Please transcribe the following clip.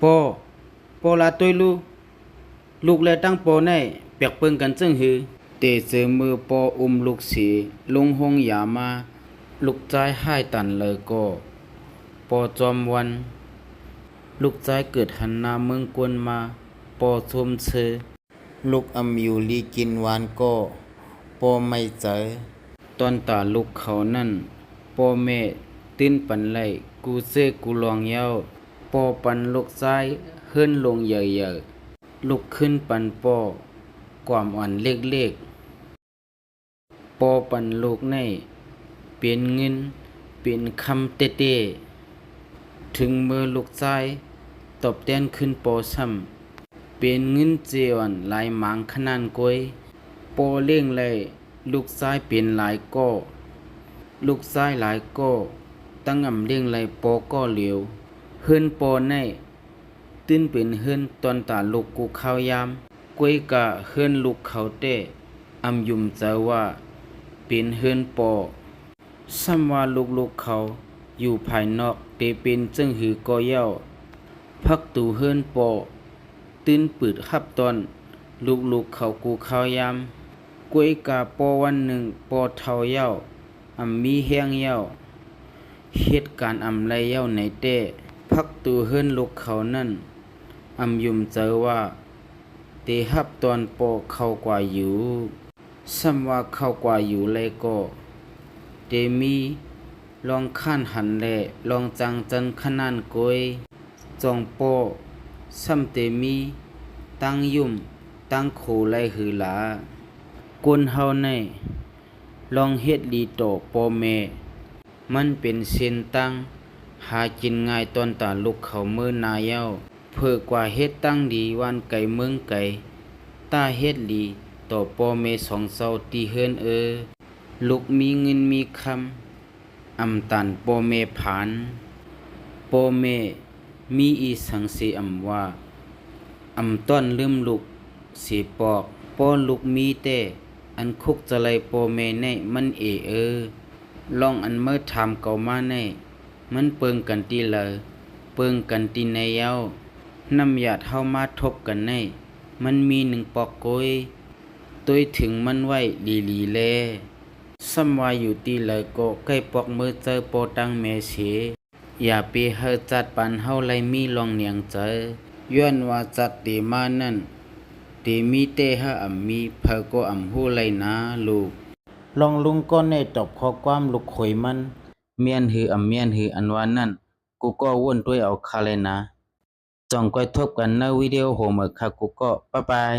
ปอปอลาตวยลูกแลตั้งปอในเปียกเปิงกันจึงหือเตเจอมือปอลูกสีลงห้องยามาลูกใจให้ตันเลยก็ปอจอมวันลูกใจเกิดหันหน้าเมืองกวนมาปอชมเชอลูกอยู่ลีกินหวานก็ปอไม่ใจตอนตาลูกเขานั่นปอแม่ตื้นปันไหลกูเซกูลองเย้าปอปันลูกใจเฮิรนลงเยอะๆลุกขึ้นปันปอความอ่อนเล็กๆปอปันลูกในเปลี่ยนเงินเปลี่ยนคำเต้ๆถึงมือลูกใจตบแทนขึ้นปอซ้ำเปลี่ยนเงินเจวันหลายหมางขนาดกวยปอเลี้ยงเลยลูกชายเปลี่ยนหลายก็ลูกชายหลายก็ตั้งเลี้ยงเลยปอก็เหลียวเฮิรนปอในตื้นเป็นเฮิรนตอนตาลูกกูข้าวยามกวยกะเฮิรนลูกเขาเต้ยุ่มใจว่าเป็นเฮิรนปอซ้ำว่าลูกเขาอยู่ภายนอกเตเป็นจึงหือก็เย้าพักตูเฮิรนปอตื้นปืดขับตอนลูกเขากูข้าวยามกวยกาปอวันหนึ่งปอเท่าเย้ามีแห้งเย้าเหตุการณ์ไรเย้าในเต้พักตูเฮิรนลูกเขานั่นยุ่มใจว่าเตหับตอนปอเข้ากว่าอยู่ซ้ำว่าเข้ากว่าอยู่เลยก็เตมีลองข้านหันแลลองจังจันขนานกวยจองปอซ้ำเตมีตั้งตั้งโคไลหือหลากวนเฮาในลองเฮ็ดดีต่อปอแม่มันเป็นเส้นตั้งหากินง่ายตอนตาลูกเขามือนาเย้าเพื่อกว่าเฮ็ดตั้งดีวันไก่เมืองไก่ตาเฮ็ดดีต่อปอแม่สองเศร้าตีเฮิรนลูกมีเงินมีคำตันปอแม่ผานปอแม่มีอีสังสีว่าต้อนลืมลูกสีปอกปอลูกมีแต่อันคุกจะไลปอแม่ในมันลองอันเมื่อถามเก่ามาในมันเปิงกันตีเลยเปิงกันตีในเย้าน้ำยาเท่ามาทบกันในมันมีหนึ่งปอกโกยตัวถึงมันไว้ลีแลซ้ำว่าอยู่ตีเลยก็ใกล้ปอกมือเจอปอตังเมเสอย่าไปเฮอจัดปันเฮาไลมีลองเนียงเจอย้อนว่าจัดตีมานั่นตีมีเตฮะมีเพอก็หูไลนะลูกลองลุงก็ในตอบข้อความลูกข่อยมันเมียนหือเมียนหืออันว่านั่นกูก็วนด้วยเอาคาเลยนะจ้องก้อยทบกันในวิดีโอโหมค่ะกูก็บ๊ายบาย